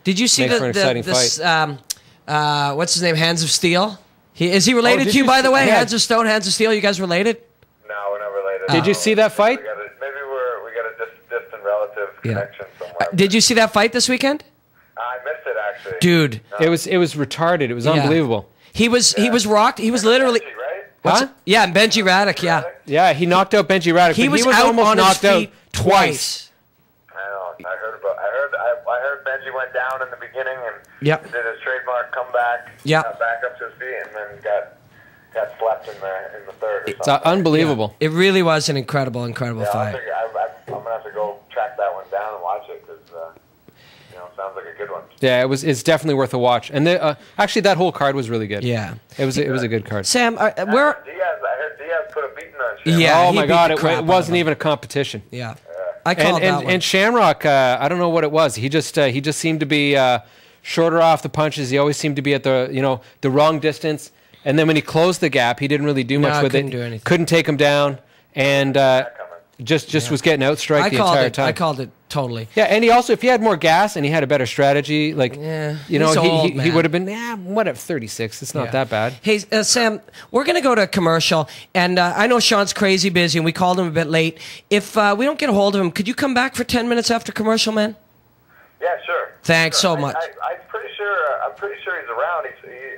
Did you see this? What's his name? Hands of Steel. Is he related to you, by the way? Hands of Stone, Hands of Steel. You guys related? No, we're not related. Did you see that fight? Maybe we got a distant relative connection somewhere. Did you see that fight this weekend? I missed it actually. Dude, it was retarded. It was unbelievable. He was rocked. He was literally. Benji, right? Huh? Yeah, Benji Radek. Yeah. Yeah, he knocked out Benji Radek. He was almost on knocked his feet out twice. I know. I heard Benji went down in the beginning and did his trademark comeback. Yeah. Back up to his feet and then got slapped in the third. It's unbelievable. Yeah. It really was an incredible fight. I'm gonna have to go track that one down and watch it because sounds like a good one. Yeah, it's definitely worth a watch. And actually, that whole card was really good. Yeah, it was a good card. Sam, I heard Diaz put a beating on Shamrock. Yeah, oh my God, it wasn't even a competition. Yeah, I called that one. And Shamrock, I don't know what it was. He just seemed to be shorter off the punches. He always seemed to be at the wrong distance. And then when he closed the gap, he didn't really do much with it. Couldn't take him down, and just was getting outstriked the entire time. I called it totally. Yeah, and he also, if he had more gas and he had a better strategy, he would have been, what at 36? It's not that bad. Hey, Sam, we're going to go to a commercial, and I know Sean's crazy busy, and we called him a bit late. If we don't get a hold of him, could you come back for 10 minutes after commercial, man? Yeah, sure. Thanks so much. I'm pretty sure he's around.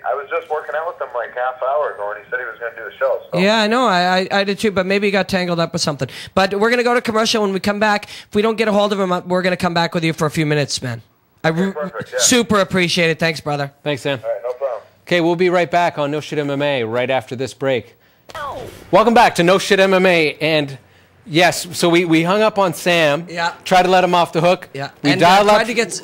I was just working out with him like half hour ago, and he said he was going to do the show. So. Yeah, I know. I did too, but maybe he got tangled up with something. But we're going to go to commercial. When we come back, if we don't get a hold of him, we're going to come back with you for a few minutes, man. Super appreciate it. Thanks, brother. Thanks, Sam. All right, no problem. Okay, we'll be right back on No Shit MMA right after this break. Welcome back to No Shit MMA, and yes, so we hung up on Sam. Yeah. Tried to let him off the hook. Yeah. We and dialed tried up. to get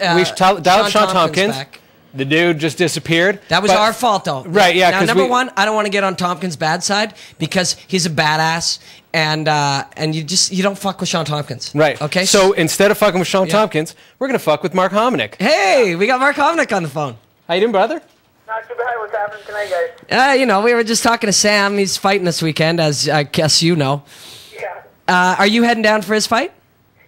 Dialed Sean Tompkins. back. The dude just disappeared. That was our fault, though. Right, yeah. Now, number one, I don't want to get on Tompkins' bad side because he's a badass, and you don't fuck with Sean Tompkins. Right. Okay. So instead of fucking with Sean Tompkins, we're gonna fuck with Mark Hominick. Hey, we got Mark Hominick on the phone. How you doing, brother? Not too bad. What's happening tonight, guys? We were just talking to Sam. He's fighting this weekend, as I guess you know. Yeah. Are you heading down for his fight?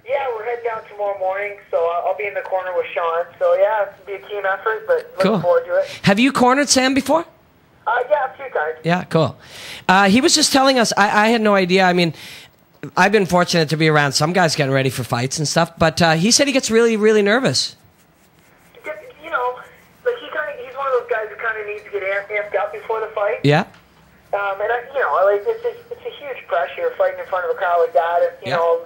Yeah, we're heading down tomorrow morning, so I'll be in the corner with Sean. So yeah, it'll be a team effort, but looking forward to it. Have you cornered Sam before? Yeah, a few times. Yeah, cool. He was just telling us, I had no idea. I mean, I've been fortunate to be around some guys getting ready for fights and stuff, but he said he gets really, really nervous. You know, like he's one of those guys who kind of needs to get amped up before the fight. Yeah. And it's a huge pressure fighting in front of a crowd like that, and you know,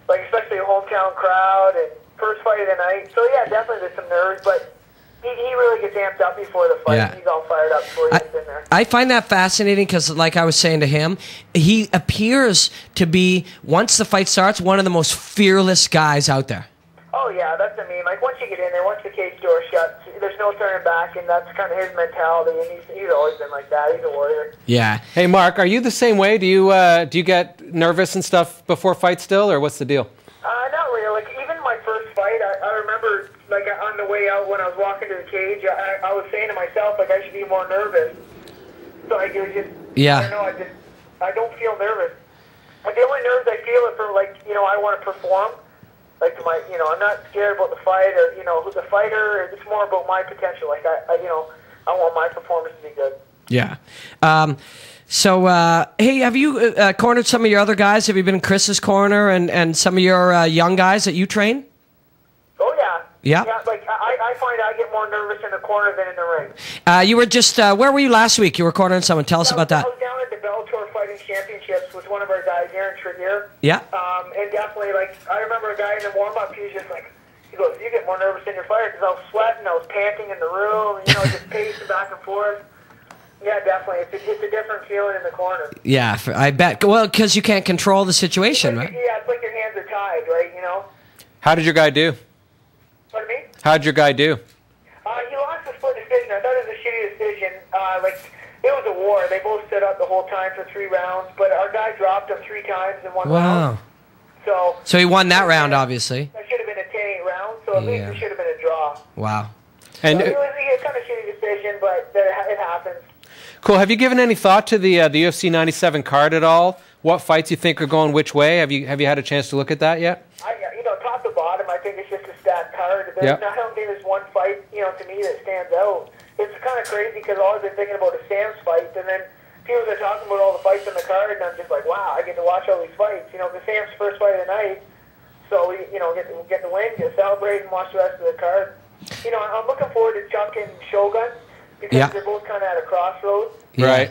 like especially a hometown crowd and first fight of the night. So yeah, definitely there's some nerves, but he really gets amped up before the fight. Yeah. He's all fired up before he gets in there. I find that fascinating because, like I was saying to him, he appears to be, once the fight starts, one of the most fearless guys out there. Oh yeah, that's what I mean. Like once you get in there, once the cage door shuts, there's no turning back, and that's kind of his mentality. And he's always been like that. He's a warrior. Yeah. Hey, Mark, are you the same way? Do you get nervous and stuff before fights still, or what's the deal? Not really. Like even my first fight, I remember like on the way out when I was walking to the cage, I was saying to myself like I should be more nervous. So like it was just I don't know. I don't feel nervous. Like the only nerves I feel are for like I want to perform. Like I'm not scared about the fight or who's the fighter. It's more about my potential. Like I want my performance to be good. Yeah. So hey, have you cornered some of your other guys? Have you been in Chris's corner and some of your young guys that you train? Oh yeah. Yeah. Yeah. Like I find I get more nervous in the corner than in the ring. You were just where were you last week? You were cornering someone. Tell us about that. I was down at the Bellator Fighting Championships with one of our guys, Aaron Tregear. Yeah. And definitely, like, I remember a guy in the warm-up, he was just like, he goes, you get more nervous in your fight because I was sweating, I was panting in the room, just pacing back and forth. Yeah, definitely. It's a different feeling in the corner. Yeah, I bet. Well, because you can't control the situation, right? Yeah, it's like your hands are tied, right, How did your guy do? Pardon me? How did your guy do? He lost a split decision. I thought it was a shitty decision. It was a war. They both stood up the whole time for 3 rounds, but our guy dropped him 3 times in one round. So he won that round, obviously. That should have been a 10-8 round, so at least it should have been a draw. Wow. And it was a kind of shitty decision, but it happens. Cool. Have you given any thought to the UFC 97 card at all? What fights you think are going which way? Have you had a chance to look at that yet? Top to bottom, I think it's just a stacked card. I don't think there's one fight, you know, to me that stands out. It's kind of crazy because all I've been thinking about is Sam's fight, and then people are talking about all the fights on the card, and I'm just like, wow, I get to watch all these fights. You know, the Sam's first fight of the night, so we, you know, get the win, get to celebrate, and watch the rest of the card. You know, I'm looking forward to Chuck and Shogun because they're both kind of at a crossroads. Right.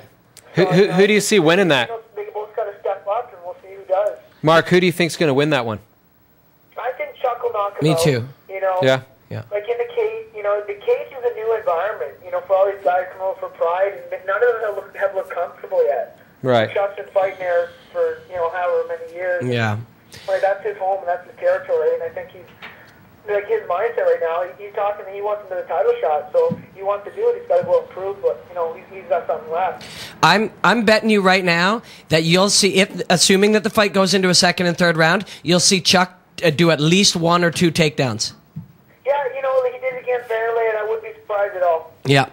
So, who do you see winning that? You know, they both got to step up, and we'll see who does. Mark, who do you think's going to win that one? I think Chuck will knock him Me out. too. You know, yeah. Like in the cage, you know, the cage is a new environment. You know, for all these guys coming over for Pride, and none of them have looked comfortable yet. Right. Chuck's been fighting there for, you know, however many years. Yeah. Like, that's his home and that's his territory, and I think he's, like, his mindset right now, he's talking, he wants him to the title shot, so if he wants to do it, he's got to go and prove, but, you know, he's got something left. I'm betting you right now that you'll see, if assuming that the fight goes into a second and third round, you'll see Chuck do at least 1 or 2 takedowns. Yeah, you know, he did it against Vanderlei, and I wouldn't be surprised at all. Yeah.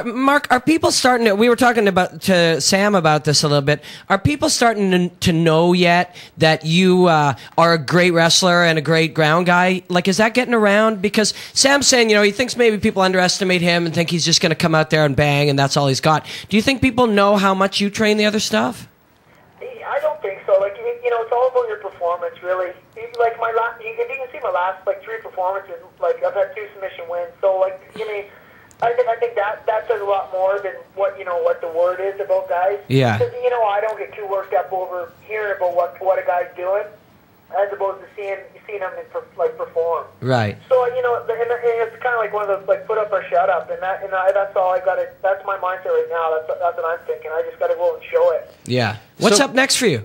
Mark, are people starting to, we were talking to Sam about this a little bit, are people starting to know yet that you are a great wrestler and a great ground guy? Like, is that getting around? Because Sam's saying, you know, he thinks maybe people underestimate him and think he's just going to come out there and bang and that's all he's got. Do you think people know how much you train the other stuff? I don't think so. Like, you know, it's all about your performance, really. Like, my last, you can see my last, like, 3 performances, like, I've had 2 submission wins, so, like, you know, I think that says a lot more than what, you know, what the word is about guys. Yeah. Because, you know, I don't get too worked up over hearing about what a guy's doing, as opposed to seeing him like perform. Right. So, you know, and it's kind of like one of those, like, put up or shut up, and that's all I got to. That's my mindset right now. That's what I'm thinking. I just got to go and show it. Yeah. What's up next for you?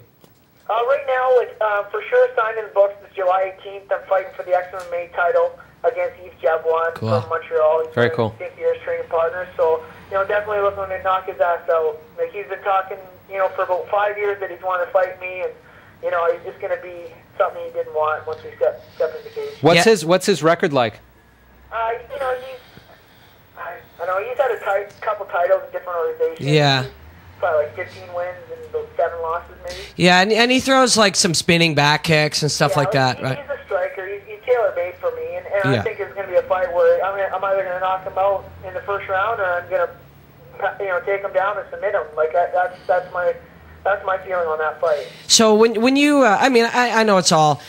Right now, like, for sure, signing the books is July 18th. I'm fighting for the XMMA title against Yves Jabouin from Montreal. He's very cool. 6 years training partner, so, you know, definitely looking to knock his ass out. Like, he's been talking, you know, for about 5 years that he's wanted to fight me, and, you know, it's just going to be something he didn't want once we step in the cage. What's his record like? You know, I don't know, he's had a couple titles in different organizations. Yeah. Probably like 15 wins and about 7 losses, maybe. Yeah, and he throws like some spinning back kicks and stuff like that, right? He's a striker. He's tailor-made for me, and I think it's going to be a fight where I'm either going to knock him out in the first round or I'm going to, you know, take him down and submit him. Like, that's my feeling on that fight. So when you, I mean, I know it's all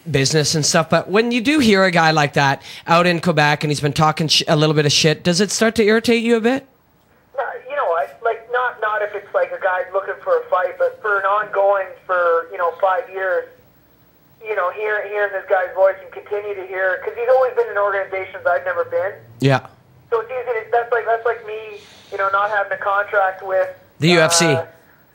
business and stuff, but when you do hear a guy like that out in Quebec and he's been talking a little bit of shit, does it start to irritate you a bit? You know, like not if it's like a guy looking for a fight, but for an ongoing for, you know, 5 years, you know, hearing this guy's voice and continue to hear, because he's always been in organizations I've never been. Yeah. So it's easy. That's like me, you know, not having a contract with the UFC.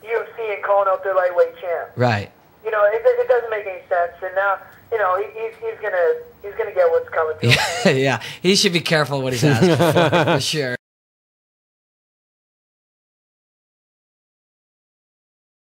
UFC and calling out their lightweight champ. Right. You know, it doesn't make any sense. And now, you know, he's gonna get what's coming to him. Yeah, he should be careful what he's asking for sure.